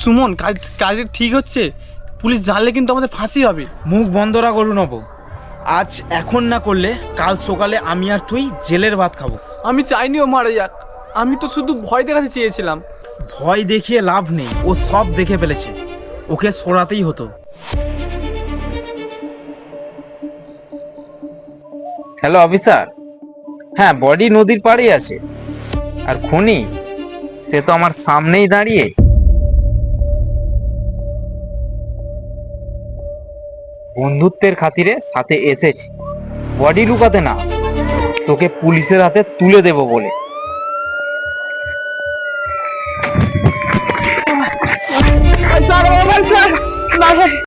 সুমন, কাজ ঠিক হচ্ছে। পুলিশ জানলে কিন্তু আমাদের ফাঁসি হবে। মুখ বন্ধ রাখ অরুণব। আজ এখন না করলে কাল সকালে আমি আর তুই জেলের ভাত খাবো। আমি চাইনি ও মারা যাক, আমি তো শুধু ভয় দেখাতে চেয়েছিলাম। ভয় দেখিয়ে লাভ নেই, ও সব দেখে ফেলেছে, ওকে সরাতেই হতো। হ্যালো অফিসার, হ্যাঁ বডি নদীর পাড়ে আছে, আর খুনি সে তো আমার সামনেই দাঁড়িয়ে। বন্ধুত্বের খাতিরে সাথে এসেছি, বডি লুকাতে না, তোকে পুলিশের হাতে তুলে দেব বলে।